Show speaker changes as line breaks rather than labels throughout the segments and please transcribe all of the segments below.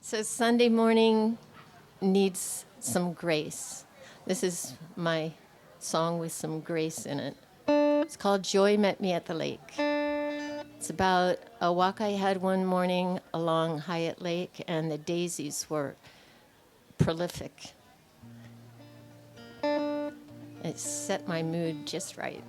So Sunday morning needs some grace. This is my song with some grace in it. It's called Joy Met Me at the Lake. It's about a walk I had one morning along Hyatt Lake, and the daisies were prolific. It set my mood just right.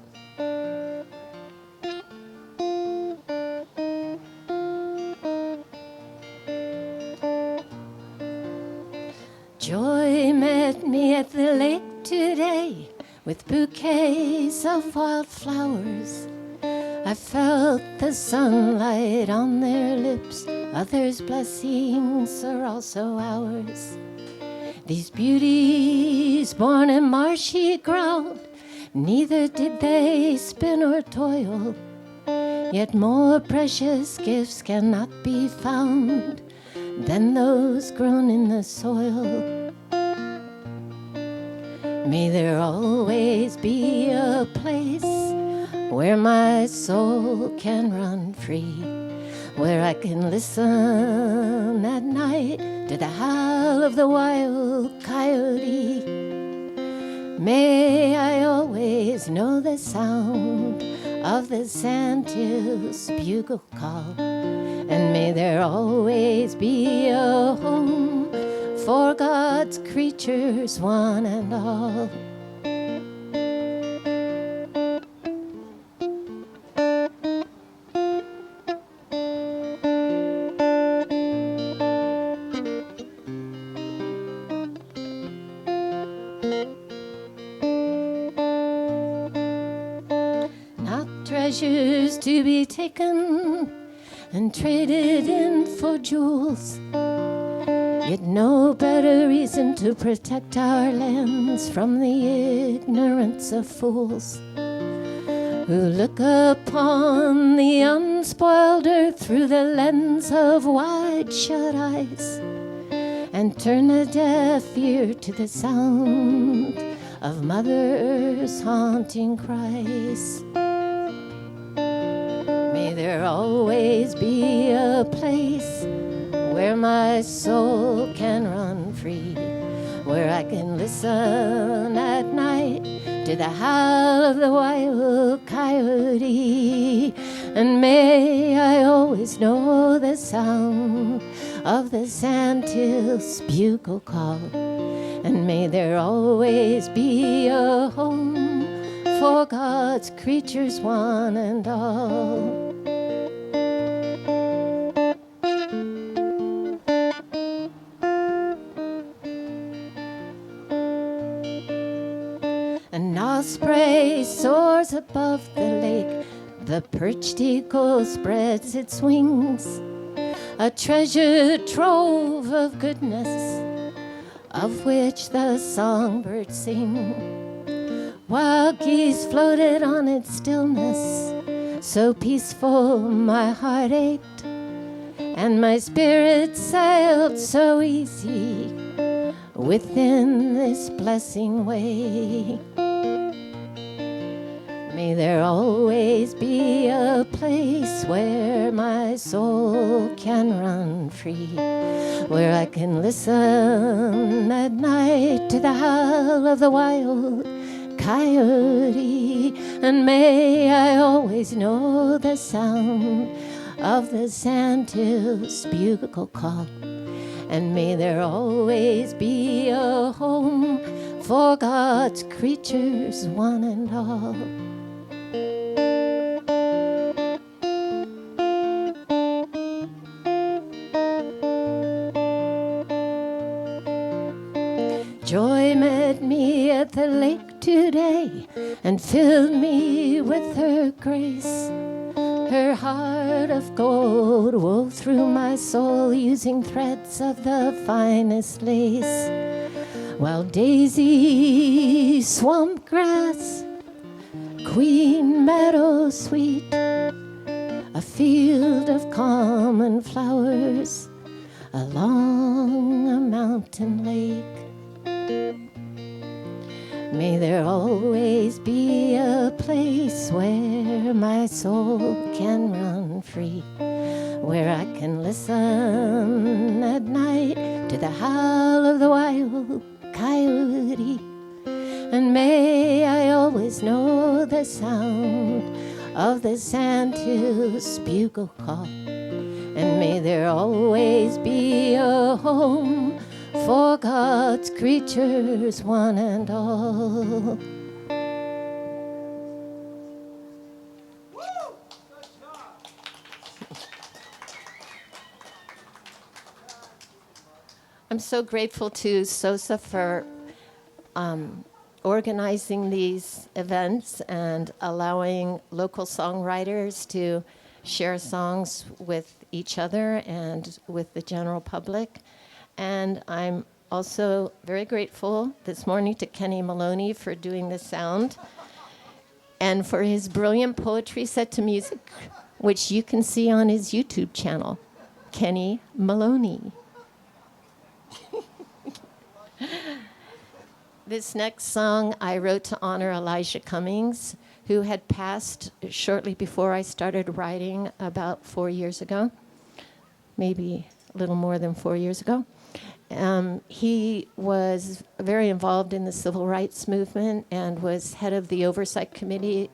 Joy met me at the lake today with bouquets of wildflowers. I felt the sunlight on their lips. Others' blessings are also ours. These beauties born in marshy ground, neither did they spin or toil. Yet more precious gifts cannot be found than those grown in the soil. May there always be a place where my soul can run free, where I can listen at night to the howl of the wild coyote. May I always know the sound of the sandhills bugle call, and may there always be a home for God's creatures, one and all. Not treasures to be taken and traded in for jewels, yet no better reason to protect our lands from the ignorance of fools who look upon the unspoiled earth through the lens of wide-shut eyes and turn a deaf ear to the sound of Mother Earth's haunting cries. May there always be a place where my soul can run free, where I can listen at night to the howl of the wild coyote. And may I always know the sound of the sandhills bugle call, and may there always be a home for God's creatures, one and all. An osprey soars above the lake, the perched eagle spreads its wings, a treasure trove of goodness, of which the songbirds sing. Wild geese floated on its stillness, so peaceful my heart ached, and my spirit sailed so easy within this blessing way. May there always be a place where my soul can run free, where I can listen at night to the howl of the wild coyote. And may I always know the sound of the sandhills bugle call, and may there always be a home for God's creatures, one and all. Joy met me at the lake today and filled me with her grace. Her heart of gold wove through my soul using threads of the finest lace, while daisy, swamp grass, queen meadow sweet, a field of common flowers along a mountain lake. May there always be a place where my soul can run free, where I can listen at night the howl of the wild coyote. And may I always know the sound of the sandhills bugle call. And may there always be a home for God's creatures, one and all. I'm so grateful to SOSA for organizing these events and allowing local songwriters to share songs with each other and with the general public. And I'm also very grateful this morning to Kenny Maloney for doing the sound and for his brilliant poetry set to music, which you can see on his YouTube channel, Kenny Maloney. This next song I wrote to honor Elijah Cummings, who had passed shortly before I started writing about 4 years ago, maybe a little more than 4 years ago. He was very involved in the civil rights movement and was head of the Oversight Committee,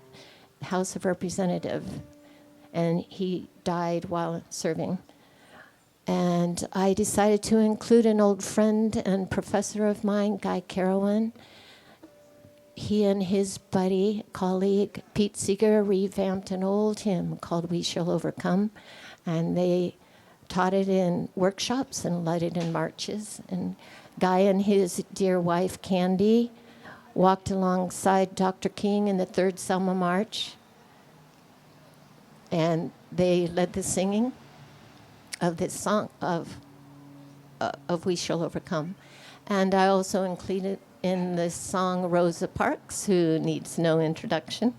House of Representatives, and he died while serving. And I decided to include an old friend and professor of mine, Guy Carolyn. He and his buddy, colleague, Pete Seeger, revamped an old hymn called We Shall Overcome. And they taught it in workshops and led it in marches. And Guy and his dear wife, Candy, walked alongside Dr. King in the Third Selma March. And they led the singing of this song of We Shall Overcome. And I also included in this song Rosa Parks, who needs no introduction.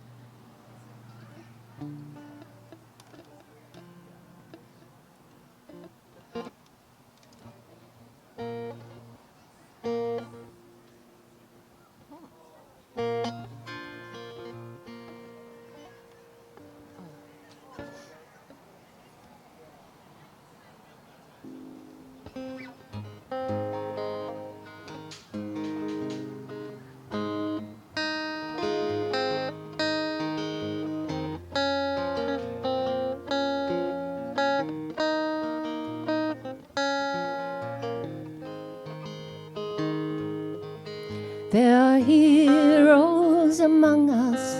There are heroes among us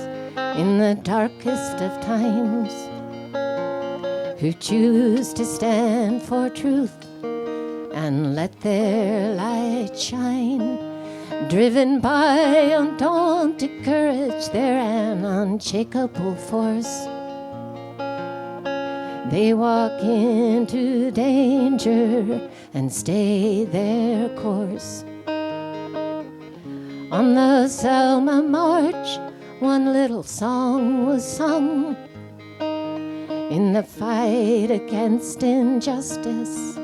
in the darkest of times who choose to stand for truth and let their light shine. Driven by undaunted courage, they're an unshakable force. They walk into danger and stay their course. On the Selma March, one little song was sung. In the fight against injustice,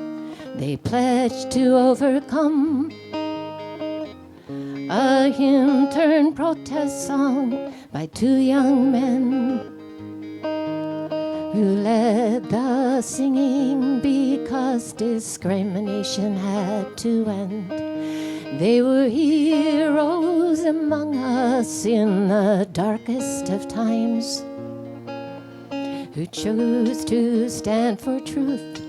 they pledged to overcome. A hymn turned protest song by two young men who led the singing because discrimination had to end. They were heroes among us in the darkest of times who chose to stand for truth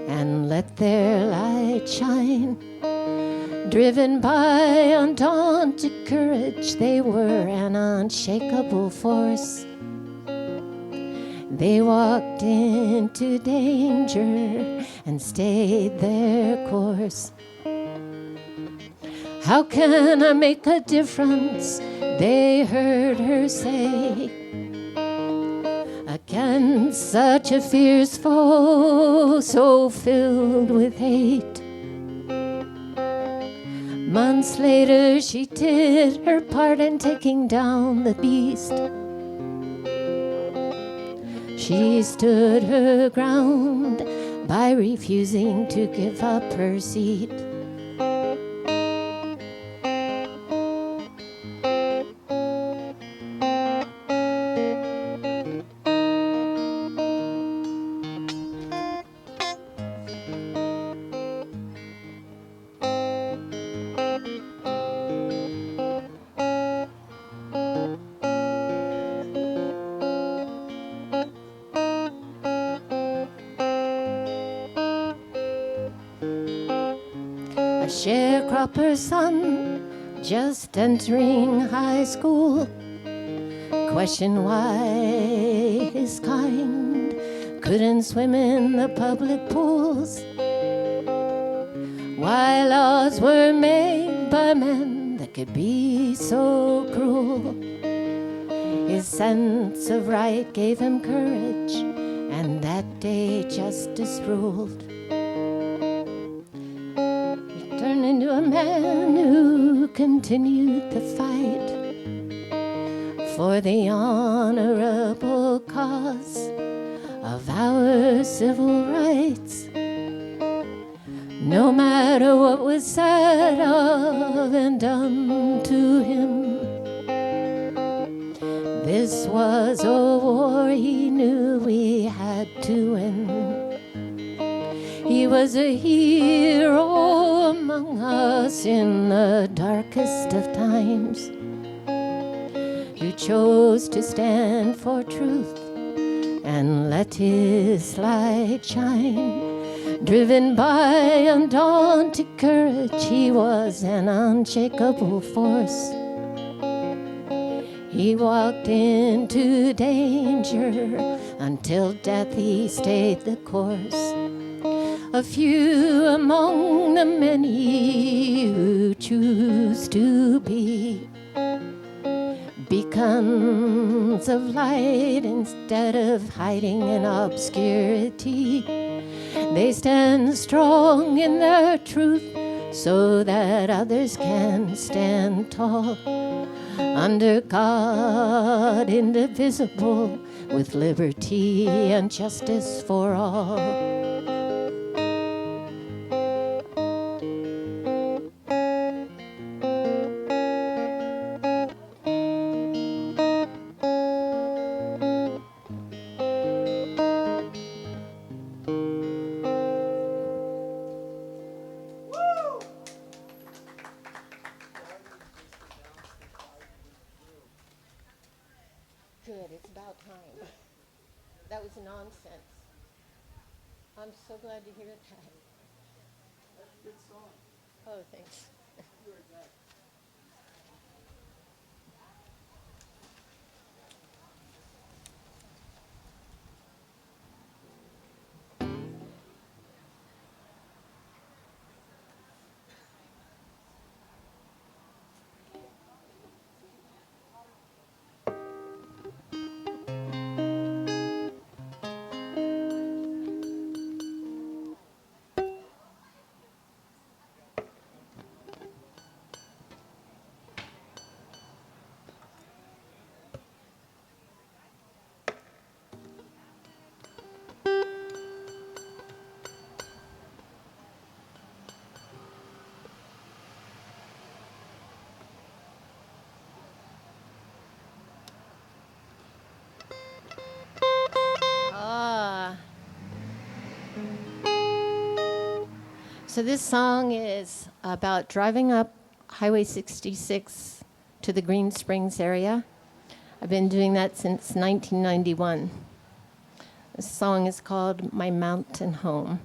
and let their light shine. Driven by undaunted courage, they were an unshakable force. They walked into danger and stayed their course. How can I make a difference, they heard her say, against such a fierce foe, so filled with hate. Months later, she did her part in taking down the beast. She stood her ground by refusing to give up her seat. a sharecropper's son, just entering high school, questioned why his kind couldn't swim in the public pools, why laws were made by men that could be so cruel. His sense of right gave him courage, and that day justice ruled. He turned into a man who continued the fight for the honorable cause of our civil rights. No matter what was said of and done to him, this was a war he knew we had to win. He was a hero among us in the darkest of times, who chose to stand for truth and let his light shine. Driven by undaunted courage, he was an unshakable force. He walked into danger until death he stayed the course. A few among the many who choose to be beacons of light instead of hiding in obscurity. They stand strong in their truth so that others can stand tall. Under God, indivisible, with liberty and justice for all. Good, it's about time. That was nonsense. I'm so glad to hear that.
That's a good song.
Oh, thanks.
You heard that.
So this song is about driving up Highway 66 to the Green Springs area. I've been doing that since 1991. This song is called My Mountain Home.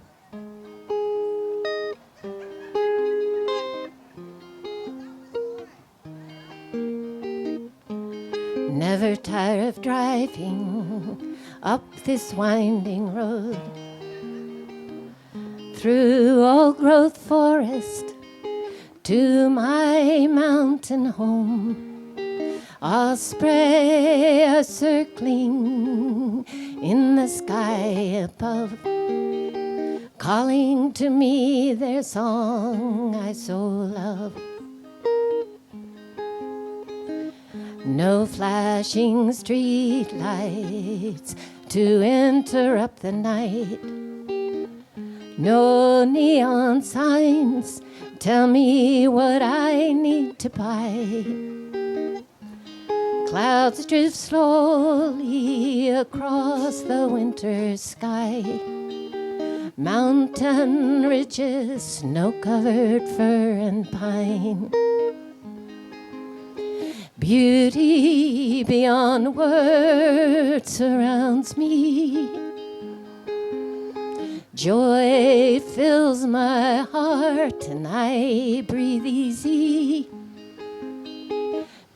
Never tired of driving up this winding road, through old-growth forest to my mountain home. Osprey are circling in the sky above, calling to me their song I so love. No flashing street lights to interrupt the night. No neon signs tell me what I need to buy. Clouds drift slowly across the winter sky. Mountain ridges, snow-covered fir and pine. Beauty beyond words surrounds me. Joy fills my heart and I breathe easy.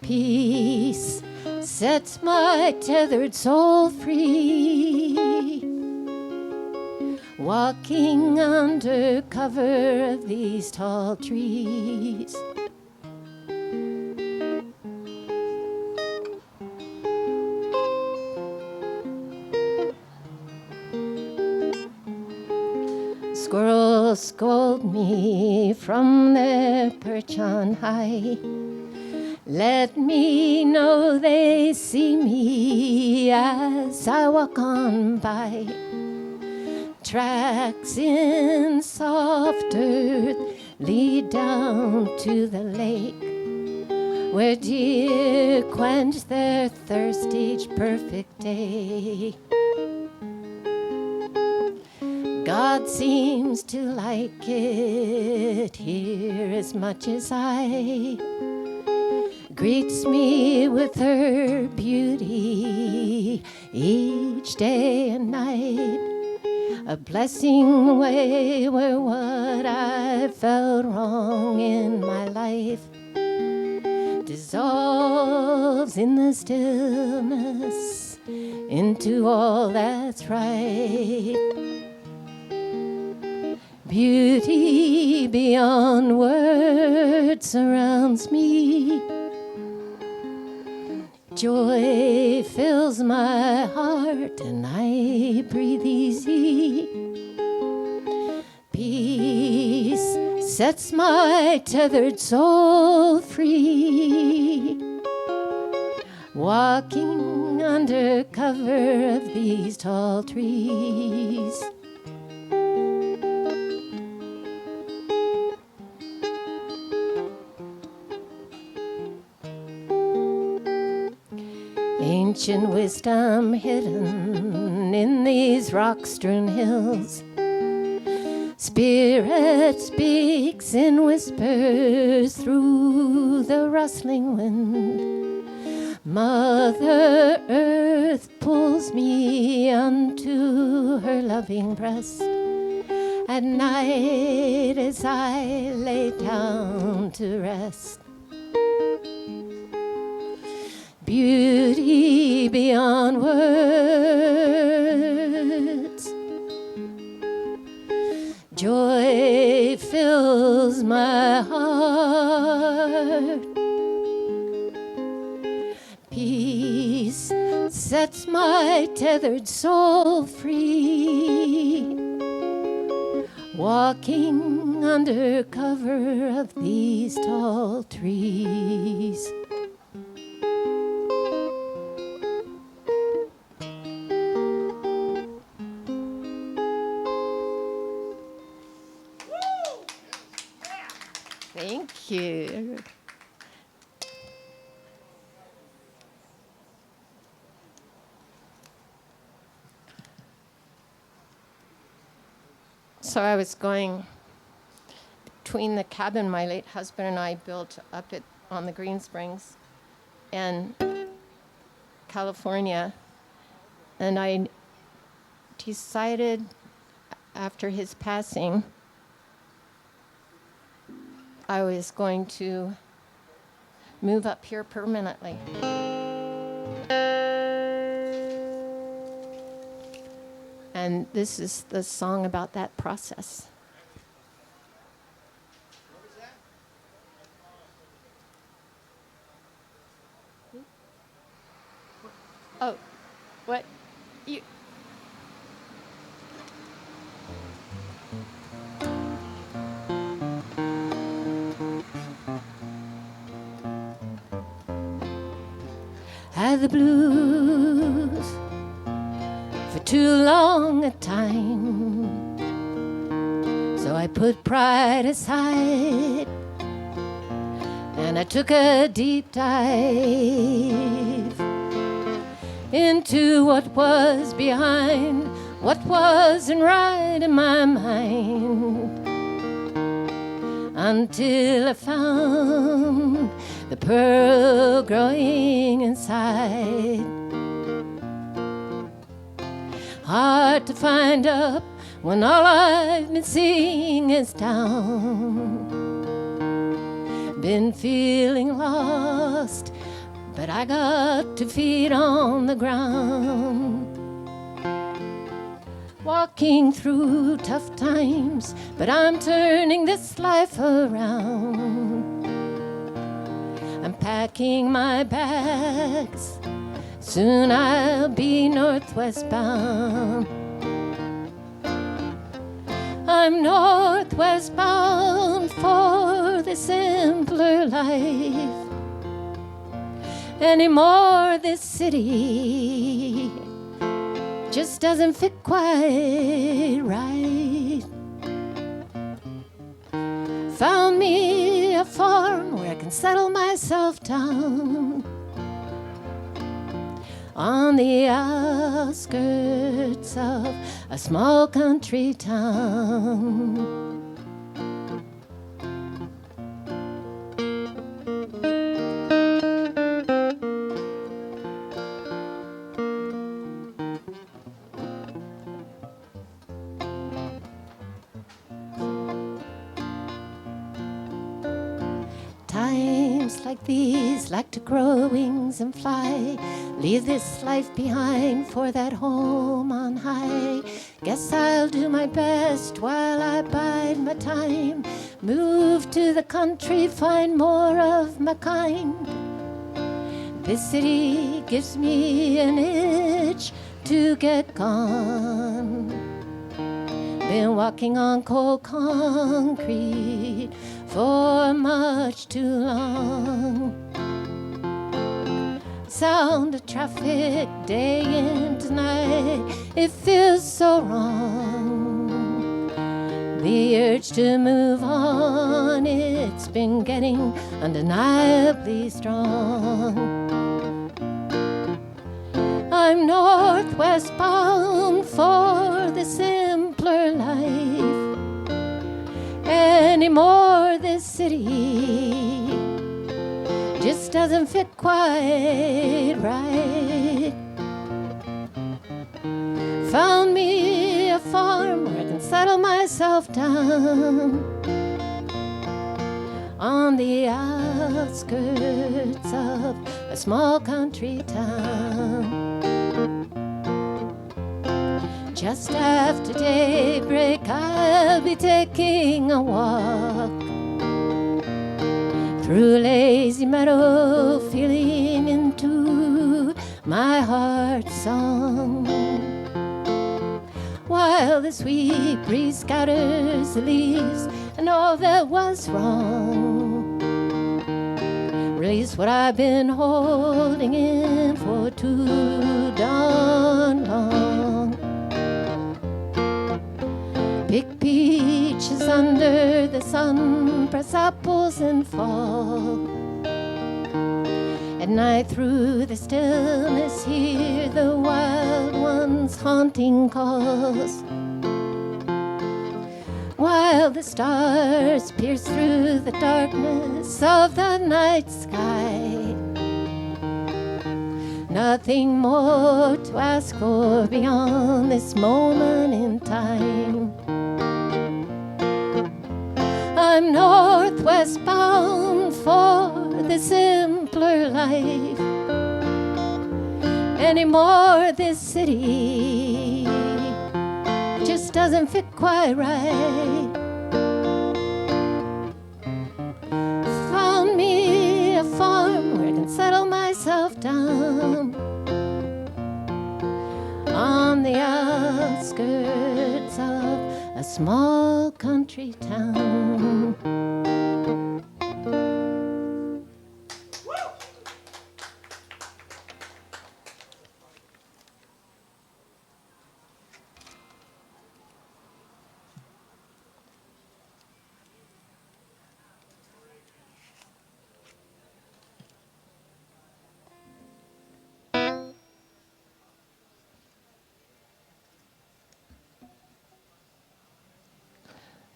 Peace sets my tethered soul free. Walking under cover of these tall trees. Squirrels scold me from their perch on high. Let me know they see me as I walk on by. Tracks in soft earth lead down to the lake, where deer quench their thirst each perfect day. God seems to like it here as much as I. Greets me with her beauty each day and night. A blessing away where what I felt wrong in my life dissolves in the stillness into all that's right. Beauty beyond words surrounds me. Joy fills my heart and I breathe easy. Peace sets my tethered soul free. Walking under cover of these tall trees. Ancient wisdom hidden in these rock-strewn hills. Spirit speaks in whispers through the rustling wind. Mother Earth pulls me unto her loving breast. At night as I lay down to rest. Beauty beyond words. Joy fills my heart. Peace sets my tethered soul free. Walking under cover of these tall trees. Thank you. So I was going between the cabin my late husband and I built up on the Green Springs and California, and I decided after his passing I was going to move up here permanently. And this is the song about that process. Oh, what? You... Had the blues for too long a time, so I put pride aside and I took a deep dive into what was behind, what wasn't right in my mind, until I found the pearl growing inside. Hard to find up when all I've been seeing is down. Been feeling lost, but I got 2 feet on the ground. Walking through tough times, but I'm turning this life around. I'm packing my bags, soon I'll be northwest bound. I'm northwest bound for the simpler life. Anymore this city just doesn't fit quite right. Found me a farm where I can settle myself down, on the outskirts of a small country town. Times like these like to grow wings and fly, leave this life behind for that home on high. Guess I'll do my best while I bide my time, move to the country, find more of my kind. This city gives me an itch to get gone. Been walking on cold concrete for much too long. Sound of traffic day and night, it feels so wrong. The urge to move on, it's been getting undeniably strong. I'm northwest bound for the simpler life. Anymore this city just doesn't fit quite right. Found me a farm where I can settle myself down, on the outskirts of a small country town. Just after daybreak, I'll be taking a walk through lazy meadow, feeling into my heart's song, while the sweet breeze scatters the leaves and all that was wrong. Release what I've been holding in for too darn long. Pick peaches under the sun, press apples and fall. At night through the stillness, hear the wild ones' haunting calls, while the stars pierce through the darkness of the night sky. Nothing more to ask for beyond this moment in time. I'm northwest bound for the simpler life. Anymore this city just doesn't fit quite right. Found me a farm where I can settle myself down, on the outskirts of a small country town.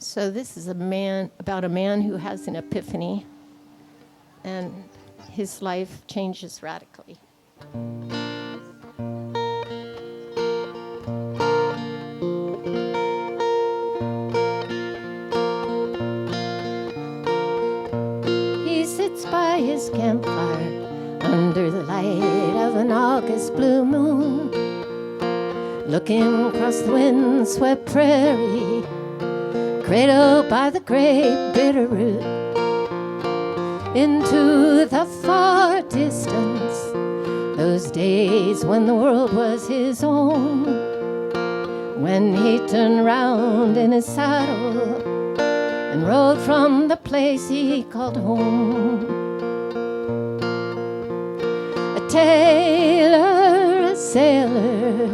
So this is about a man who has an epiphany, and his life changes radically. his campfire under the light of an August blue moon, looking across the wind-swept prairie, cradled by the great bitter root, into the far distance, those days when the world was his own, when he turned round in his saddle and rode from the place he called home. A tailor, a sailor,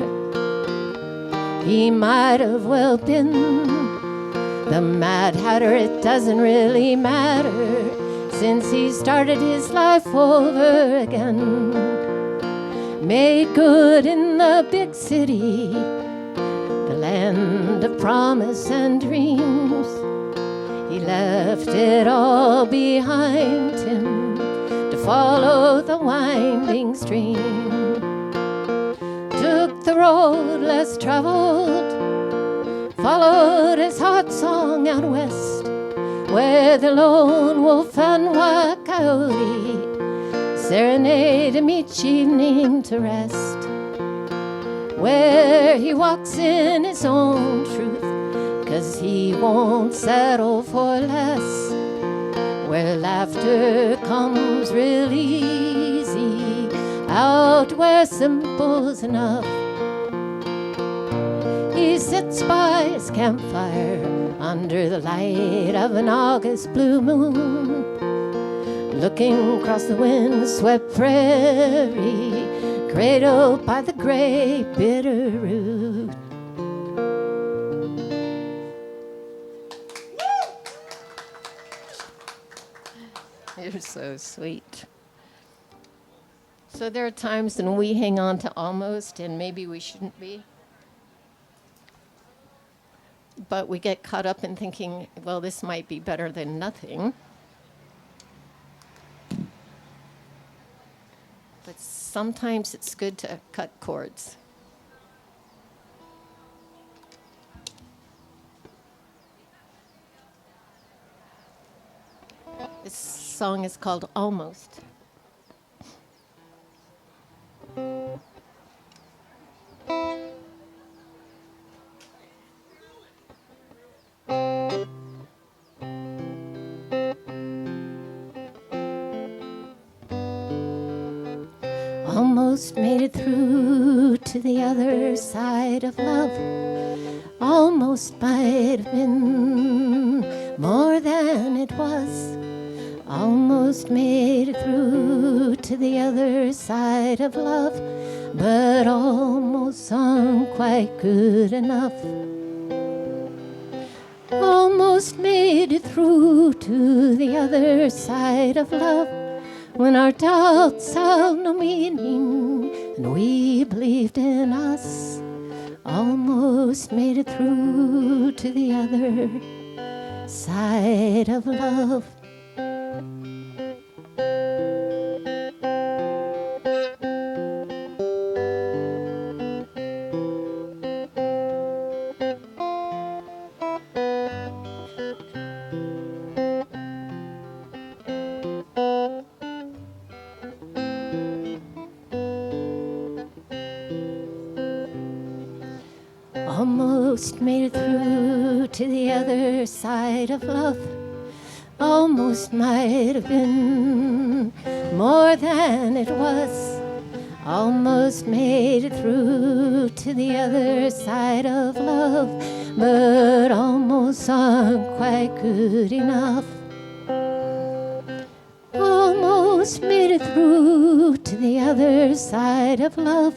he might have well been. The Mad Hatter, it doesn't really matter, since he started his life over again. Made good in the big city, the land of promise and dreams. He left it all behind him to follow the winding stream. Took the road less traveled, followed his heart song out west, where the lone wolf and wild coyote serenade him each evening to rest, where he walks in his own truth, 'cause he won't settle for less, where laughter comes real easy, out where simple's enough. He sits by his campfire under the light of an August blue moon, looking across the wind-swept prairie, cradled by the great bitter root. You're so sweet. So there are times when we hang on to almost, and maybe we shouldn't be. But we get caught up in thinking, well, this might be better than nothing. But sometimes it's good to cut cords. This song is called Almost. Almost made it through to the other side of love. Almost might have been more than it was. Almost made it through to the other side of love, but almost aren't quite good enough. Almost made it through to the other side of love, when our doubts have no meaning and we believed in us. Almost made it through to the other side of love. Almost made it through to the other side of love. Almost might have been more than it was. Almost made it through to the other side of love, but almost aren't quite good enough. Almost made it through to the other side of love,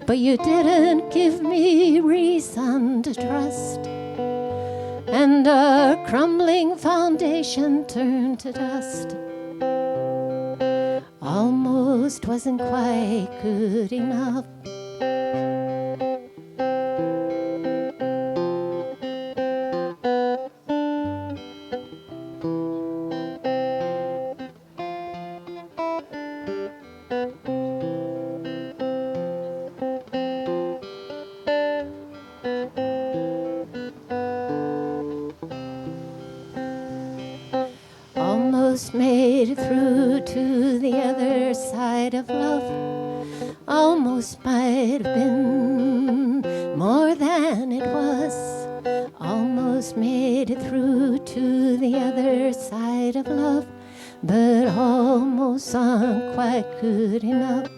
but you didn't give me reason to trust, and our crumbling foundation turned to dust. Almost wasn't quite good enough. Almost made it through to side of love almost might have been more than it was. Almost made it through to the other side of love, but almost aren't quite good enough.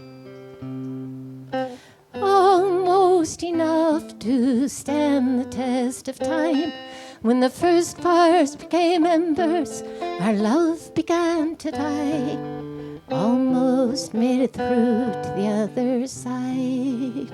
Almost enough to stand the test of time. When the first fires became embers, our love began to die. Almost made it through to the other side.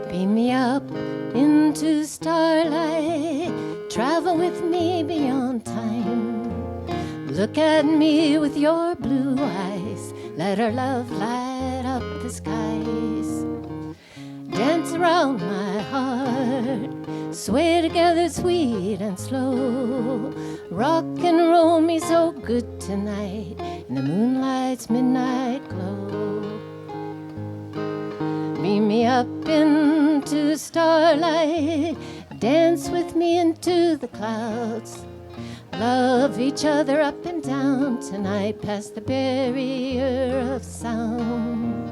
Beam me up into starlight, travel with me beyond time. Look at me with your blue eyes, let our love light up the skies. Dance around my heart, sway together sweet and slow. Rock and roll me so good tonight in the moonlight's midnight glow. Beam me up into starlight, dance with me into the clouds. Love each other up and down tonight past the barrier of sound.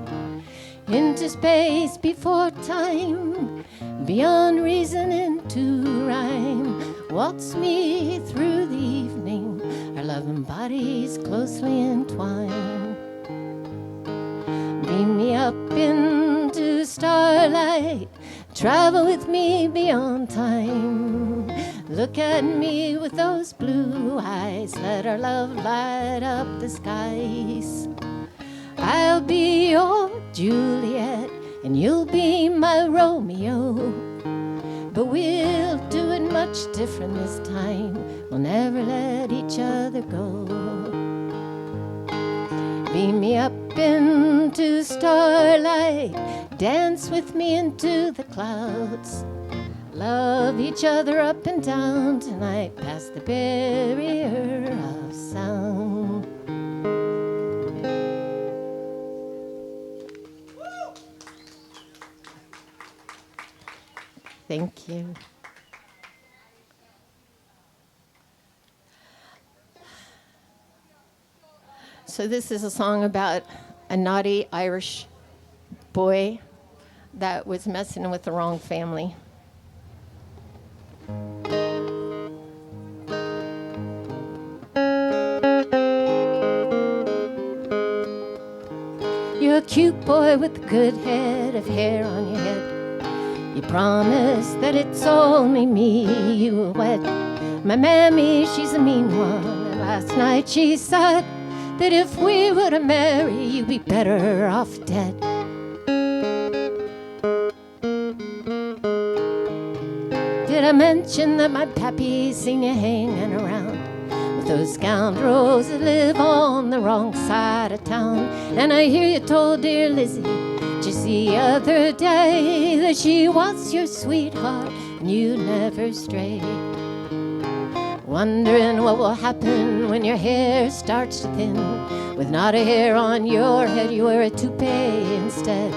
Into space before time, beyond reason into rhyme. Waltz me through the evening, our loving bodies closely entwined. Beam me up into starlight, travel with me beyond time. Look at me with those blue eyes, let our love light up the skies. I'll be your Juliet and you'll be my Romeo, but we'll do it much different this time. We'll never let each other go. Beam me up into starlight, dance with me into the clouds. Love each other up and down tonight past the barrier of sound. Thank you. So this is a song about a naughty Irish boy that was messing with the wrong family. You're a cute boy with a good head of hair on your head. You promise that it's only me you will wed. My mammy, she's a mean one, and last night she said that if we were to marry, you'd be better off dead. Did I mention that my pappy's seen you hanging around with those scoundrels that live on the wrong side of town? And I hear you told dear Lizzie just the other day that she was your sweetheart and you never stray. Wondering what will happen when your hair starts to thin. With not a hair on your head, you wear a toupee instead.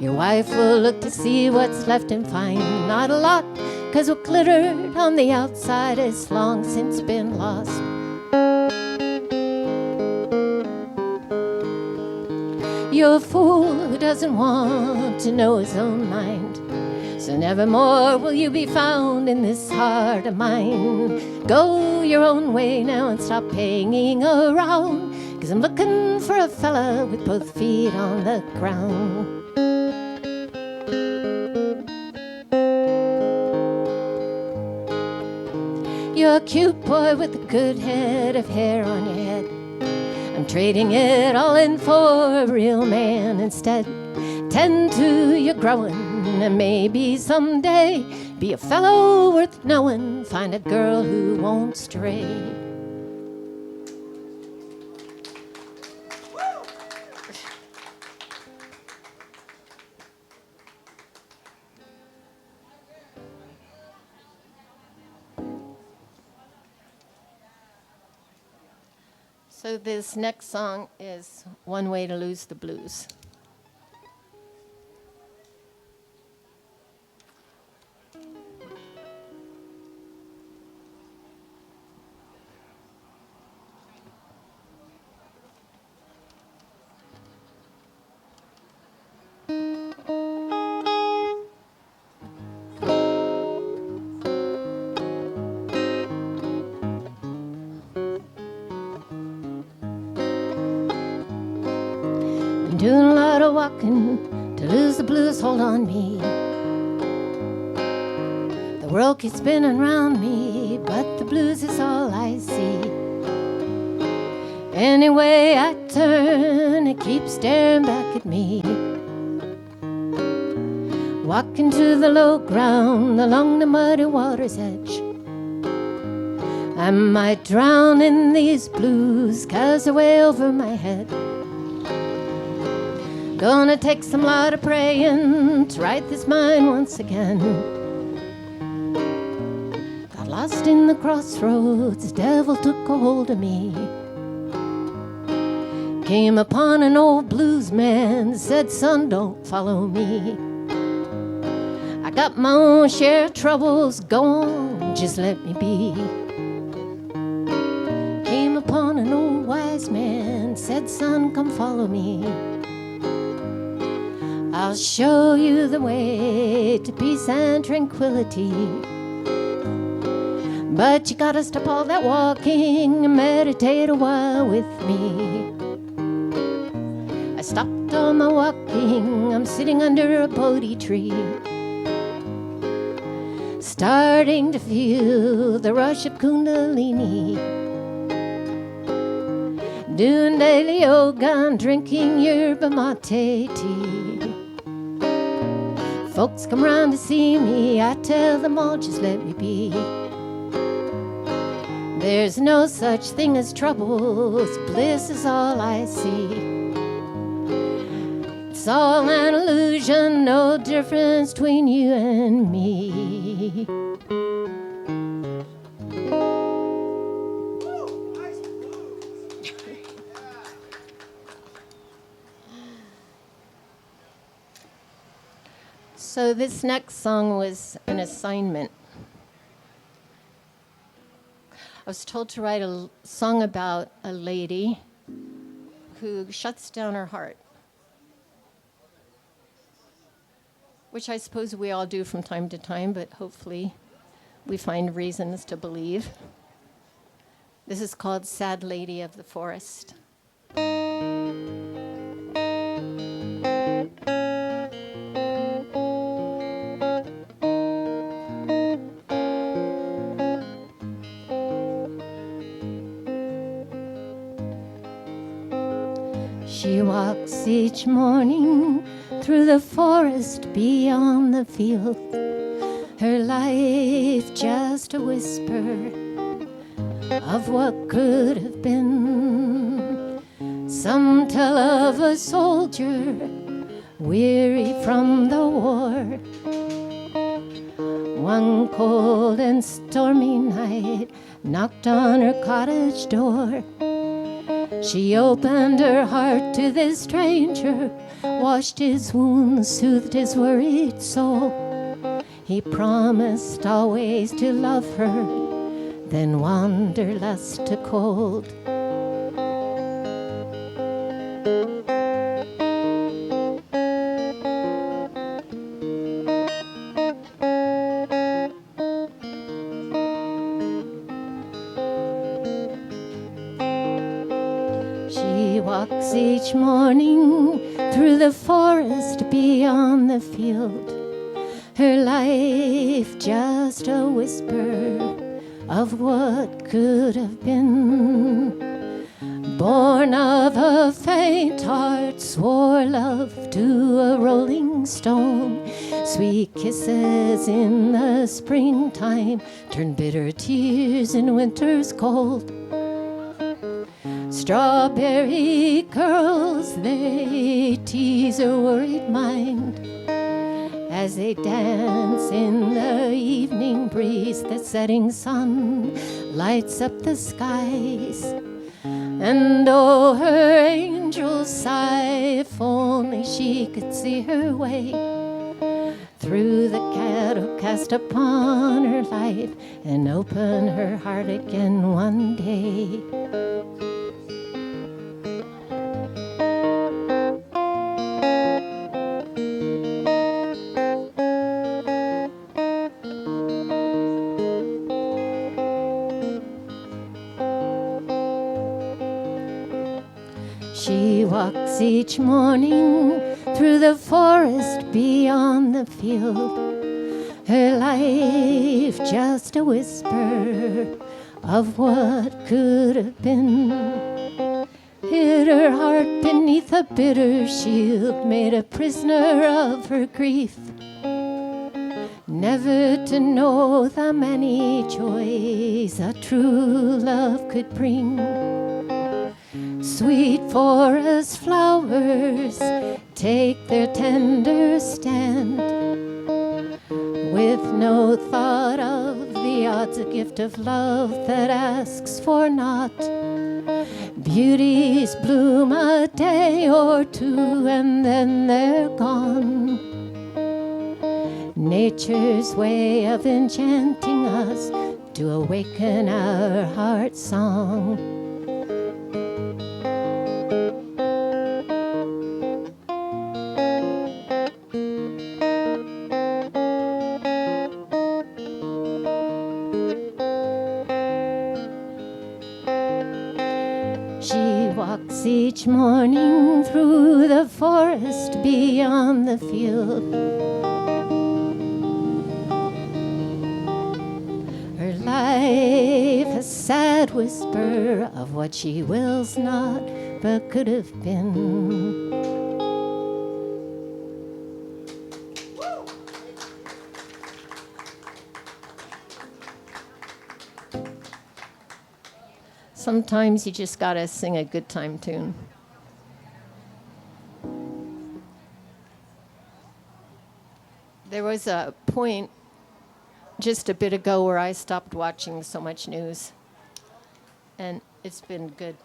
Your wife will look to see what's left and find not a lot, 'cause what glittered on the outside has long since been lost. You're a fool who doesn't want to know his own mind, so nevermore will you be found in this heart of mine. Go your own way now and stop hanging around, 'cause I'm looking for a fella with both feet on the ground. you're a cute boy with a good head of hair on your head. I'm trading it all in for a real man instead. Tend to your growing, and maybe someday be a fellow worth knowing. Find a girl who won't stray. So this next song is One Way to Lose the Blues. Doing a lot of walking to lose the blues hold on me. The world keeps spinning around me, but the blues is all I see. Anyway I turn, it keeps staring back at me. Walking to the low ground along the muddy water's edge. I might drown in these blues 'cause they're way over my head. Gonna take some lot of praying to right this mind once again. Got lost in the crossroads, the devil took a hold of me. Came upon an old blues man, said, son, don't follow me. I got my own share of troubles, go on, just let me be. Came upon an old wise man, said, son, come follow me. I'll show you the way to peace and tranquility. But you gotta stop all that walking and meditate a while with me. I stopped all my walking, I'm sitting under a Bodhi tree, starting to feel the rush of Kundalini. Doing daily yoga and drinking yerba mate tea. Folks come round to see me, I tell them all just let me be. There's no such thing as troubles, bliss is all I see. It's all an illusion, no difference between you and me. So this next song was an assignment. I was told to write a song about a lady who shuts down her heart, which I suppose we all do from time to time, but hopefully we find reasons to believe. This is called Sad Lady of the Forest. She walks each morning through the forest beyond the field, her life just a whisper of what could have been. Some tell of a soldier weary from the war. One cold and stormy night knocked on her cottage door. She opened her heart to this stranger, washed his wounds, soothed his worried soul. He promised always to love her, then wanderlust to cold. She walks each morning through the forest beyond the field, her life just a whisper of what could have been. Born of a faint heart, swore love to a rolling stone. Sweet kisses in the springtime turn bitter tears in winter's cold. Strawberry curls, they tease a worried mind as they dance in the evening breeze. The setting sun lights up the skies. And oh, her angels sigh, if only she could see her way through the shadow cast upon her life and open her heart again one day. She walks each morning through the forest beyond the field, her life just a whisper of what could have been. Hid her heart beneath a bitter shield, made a prisoner of her grief, never to know the many joys a true love could bring. Sweet forest flowers take their tender stand, with no thought of the odds, a gift of love that asks for naught. Beauties bloom a day or two and then they're gone. Nature's way of enchanting us to awaken our heart's song. She walks each morning through the forest beyond the field. Her life a sad whisper of what she wills not but could have been. Sometimes you just gotta sing a good time tune. There was a point just a bit ago where I stopped watching so much news, and it's been good.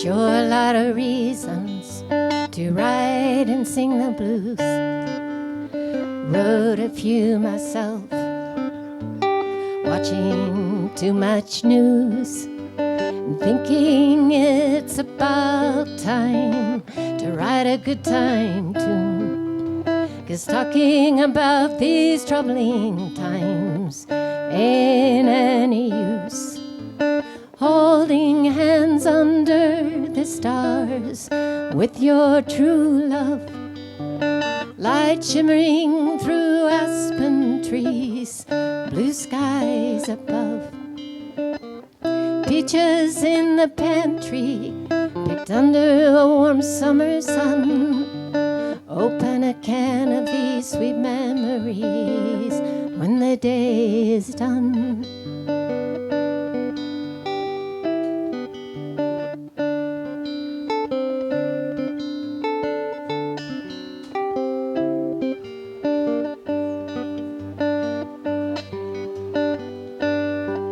Sure, a lot of reasons to write and sing the blues. Wrote a few myself, watching too much news, and thinking it's about time to write a good time tune. 'Cause talking about these troubling times ain't any use. Holding hands under the stars with your true love, light shimmering through aspen trees, blue skies above. Peaches in the pantry, picked under a warm summer sun. Open a can of these sweet memories when the day is done.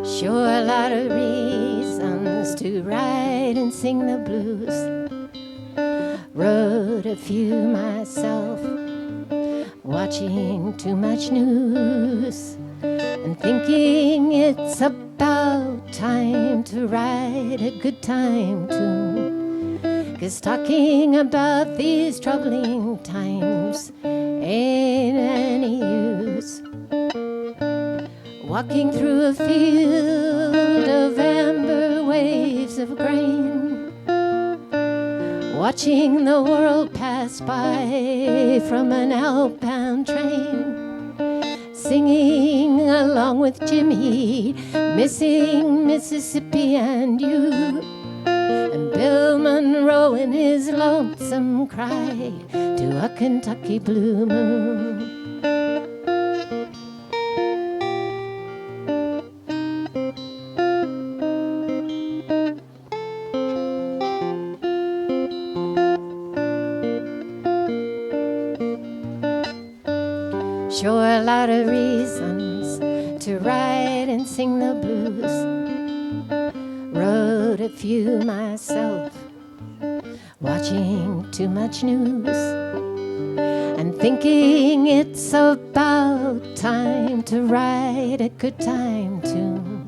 Sure, a lot of reasons to write and sing the blues. Wrote a few myself, watching too much news and thinking it's about time to write a good time tune. 'Cause talking about these troubling times ain't any use. Walking through a field of amber waves of grain, watching the world pass by from an outbound train, singing along with Jimmy, missing Mississippi and you, and Bill Monroe in his lonesome cry to a Kentucky blue moon. Sure, a lot of reasons to write and sing the blues. Wrote a few myself, watching too much news and thinking it's about time to write a good time tune.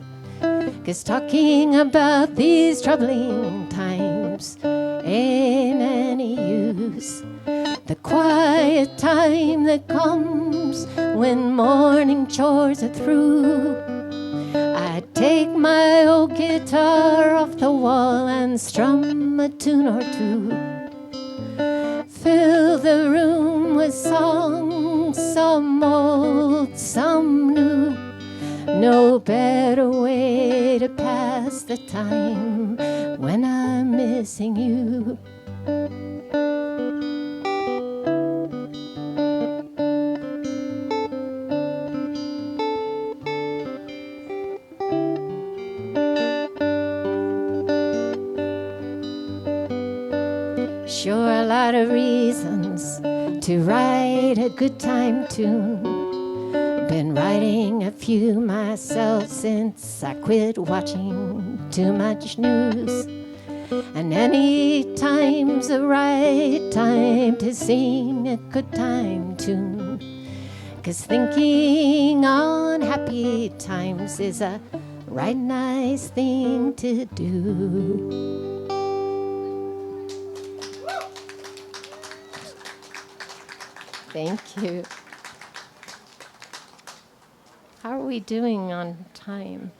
'Cause talking about these troubling times ain't any use. The quiet time that comes when morning chores are through, I take my old guitar off the wall and strum a tune or two. Fill the room with songs, some old, some new. No better way to pass the time when I'm missing you. Sure, a lot of reasons to write a good time tune. Been writing a few myself since I quit watching too much news. And any time's the right time to sing a good time tune. 'Cause thinking on happy times is a right nice thing to do. Thank you. How are we doing on time?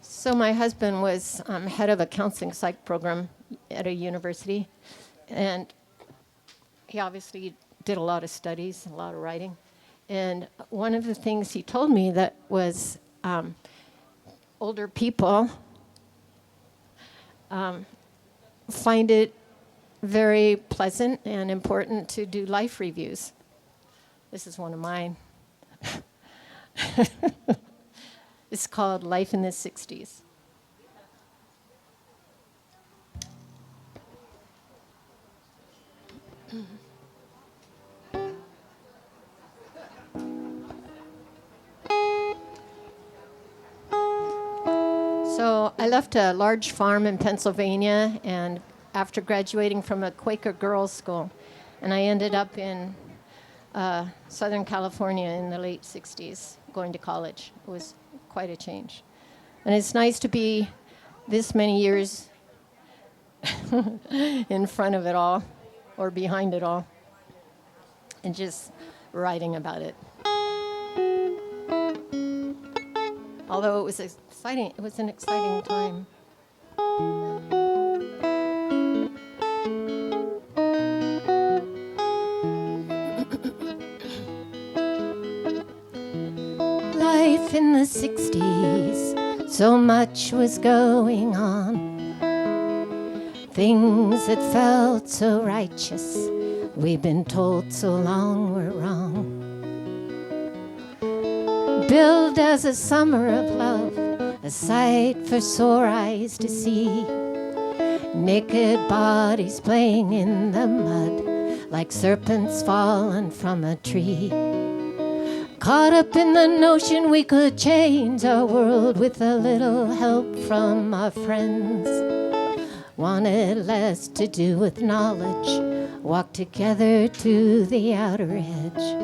So my husband was head of a counseling psych program at a university, and he obviously did a lot of studies, a lot of writing. And one of the things he told me that was older people find it very pleasant and important to do life reviews. This is one of mine. It's called Life in the 60s. So I left a large farm in Pennsylvania, and after graduating from a Quaker girls' school, and I ended up in Southern California in the late 60s, going to college. It was quite a change. And it's nice to be this many years in front of it all, or behind it all, and just writing about it. Although it was exciting, it was an exciting time. Life in the 60s, so much was going on. Things that felt so righteous, we've been told so long were wrong. Billed as a summer of love, a sight for sore eyes to see. Naked bodies playing in the mud, like serpents fallen from a tree. Caught up in the notion we could change our world with a little help from our friends. Wanted less to do with knowledge, walk together to the outer edge.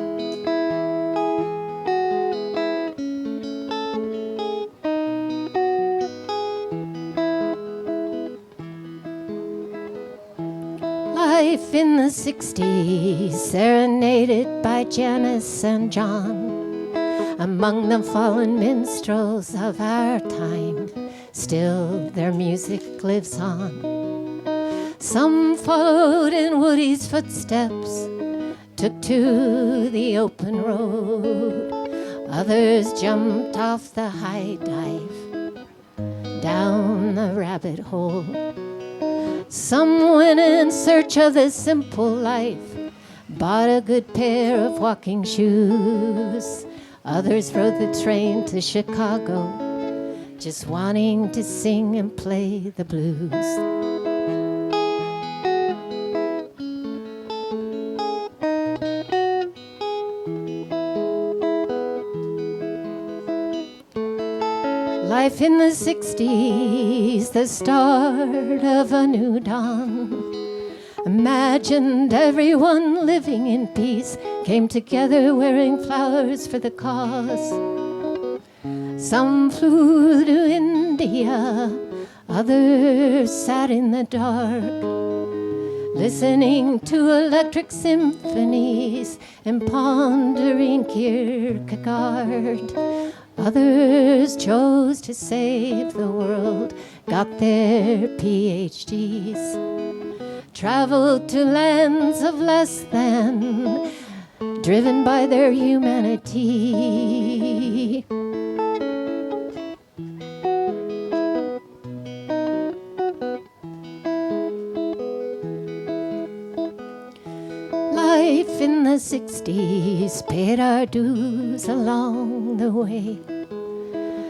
Life in the 60s, serenaded by Janice and John. Among the fallen minstrels of our time, still their music lives on. Some followed in Woody's footsteps, took to the open road. Others jumped off the high dive, down the rabbit hole. Some went in search of the simple life, bought a good pair of walking shoes. Others rode the train to Chicago, just wanting to sing and play the blues. Life in the 60s, the start of a new dawn. Imagined everyone living in peace, came together wearing flowers for the cause. Some flew to India, others sat in the dark, listening to electric symphonies and pondering Kierkegaard. Others chose to save the world, got their PhDs, traveled to lands of less than, driven by their humanity. Life in the 60s paid our dues along the way.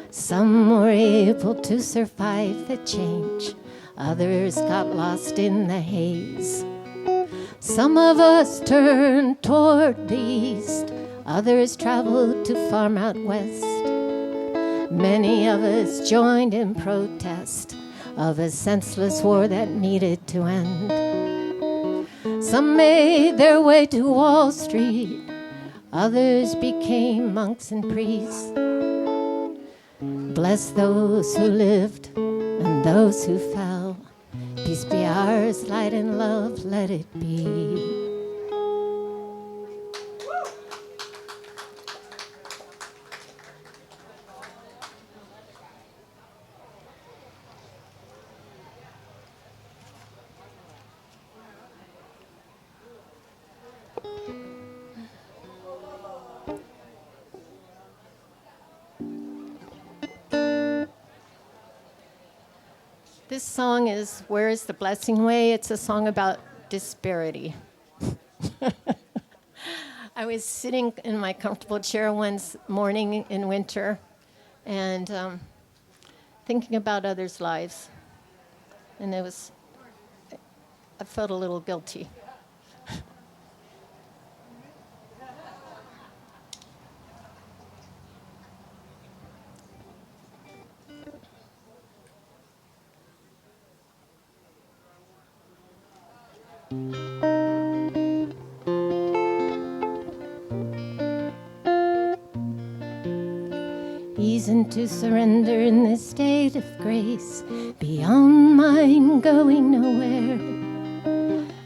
Some were able to survive the change, others got lost in the haze. Some of us turned toward the east, others traveled to farm out west. Many of us joined in protest of a senseless war that needed to end. Some made their way to Wall Street, others became monks and priests. Bless those who lived and those who fell. Peace be ours, light and love, let it be. This song is Where is the Blessing Way? It's a song about disparity. I was sitting in my comfortable chair one morning in winter and thinking about others' lives. And I felt a little guilty. Easing to surrender in this state of grace, beyond mind going nowhere.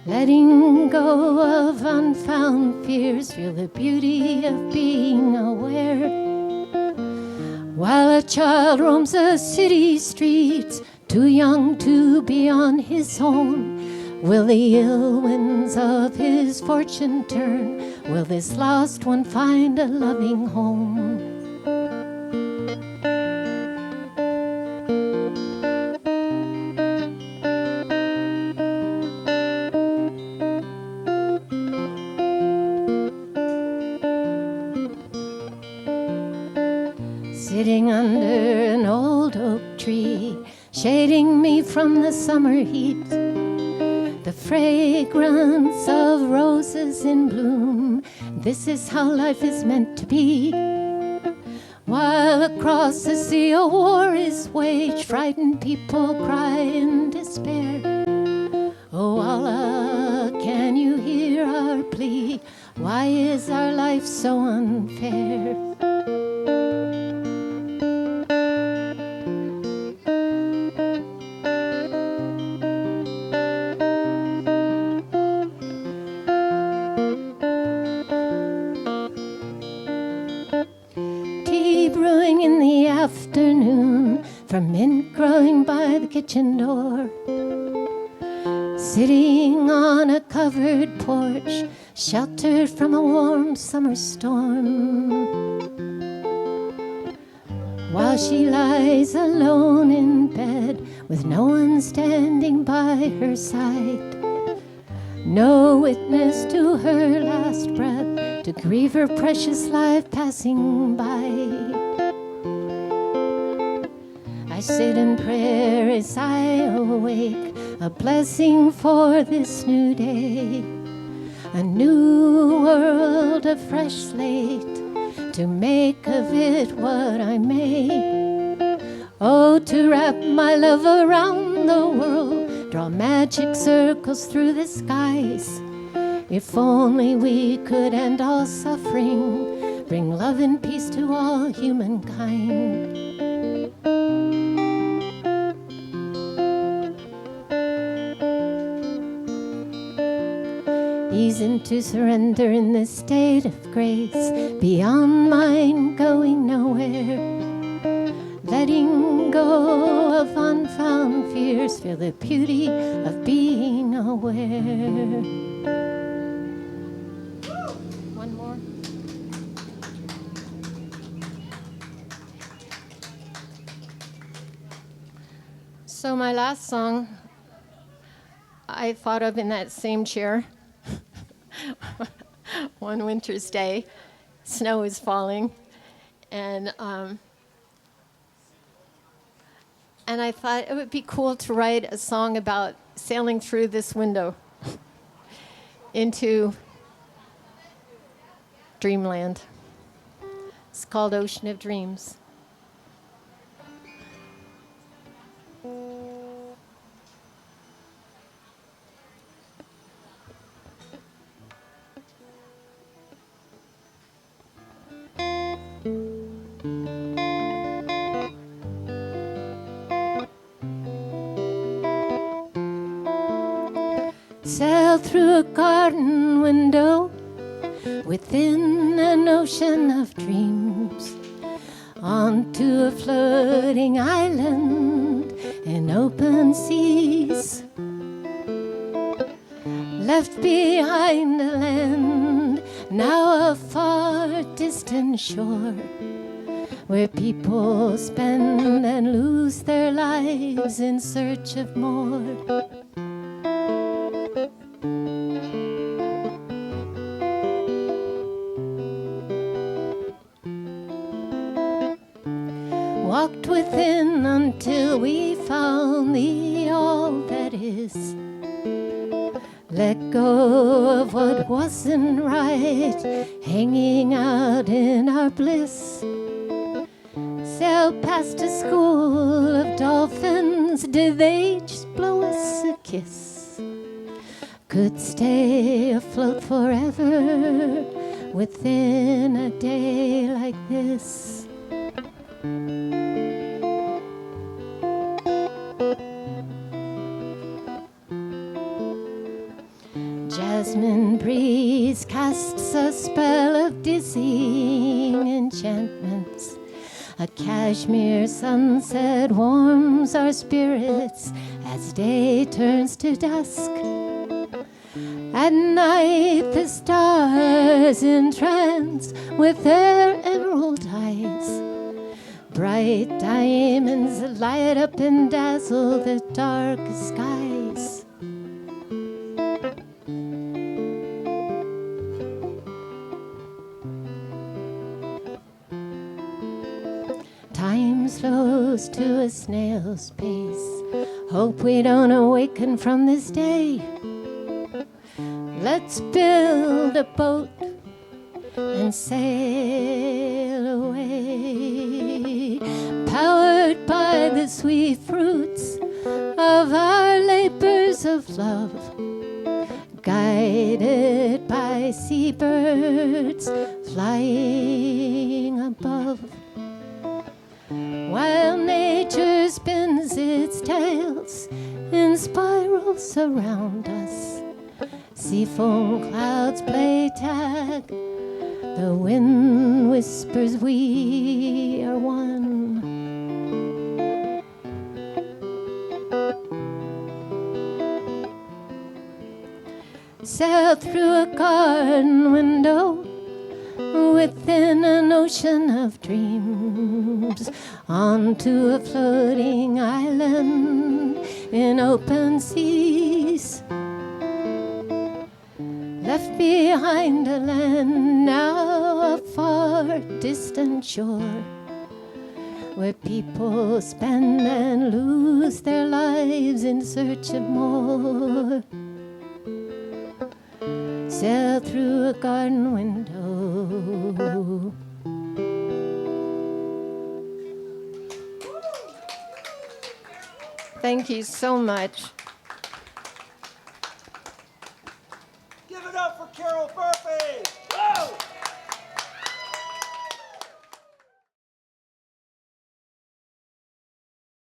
Letting go of unfound fears, feel the beauty of being aware. While a child roams the city streets, too young to be on his own, will the ill winds of his fortune turn? Will this lost one find a loving home? Sitting under an old oak tree, shading me from the summer heat. The fragrance of roses in bloom. This is how life is meant to be. While across the sea a war is waged, frightened people cry in despair. Oh Allah, can you hear our plea? Why is our life so unfair? Tea brewing in the afternoon, from mint growing by the kitchen door. Sitting on a covered porch, sheltered from a warm summer storm. While she lies alone in bed, with no one standing by her side. No witness to her last breath, to grieve her precious life passing by. I sit in prayer as I awake, a blessing for this new day. A new world, a fresh slate, to make of it what I may. Oh, to wrap my love around the world, draw magic circles through the skies. If only we could end all suffering, bring love and peace to all humankind. Ease into surrender in this state of grace, beyond mind going nowhere. Letting go of unfound fears, feel the beauty of being aware. One more. So my last song I thought of in that same chair. One winter's day, snow is falling, and I thought it would be cool to write a song about sailing through this window into dreamland. It's called Ocean of Dreams. Sail through a garden window within an ocean of dreams, onto a floating island in open seas. Left behind a land, now a far distant shore, where people spend and lose their lives in search of more. Walked within until we found the all that is. Let go of what wasn't right, hanging out in our bliss. Sailed past a school of dolphins, did they just blow us a kiss? Could stay afloat forever within a day like this. Jasmine breeze casts a spell of dizzying enchantments. A cashmere sunset warms our spirits as day turns to dusk. At night the stars entrance with their emerald eyes. Bright diamonds light up and dazzle the darkest skies. Time slows to a snail's pace. Hope we don't awaken from this day. Let's build a boat and sail away, powered by the sweet fruits of our labors of love, guided by seabirds flying above. While nature spins its tales in spirals around us, seafoam clouds play tag, the wind whispers we are one. Sail through a garden window within an ocean of dreams, onto a floating island in open seas. Left behind a land, now a far distant shore, where people spend and lose their lives in search of more. Sail through a garden window. Thank you so much.
Give it up for Carol Burpee.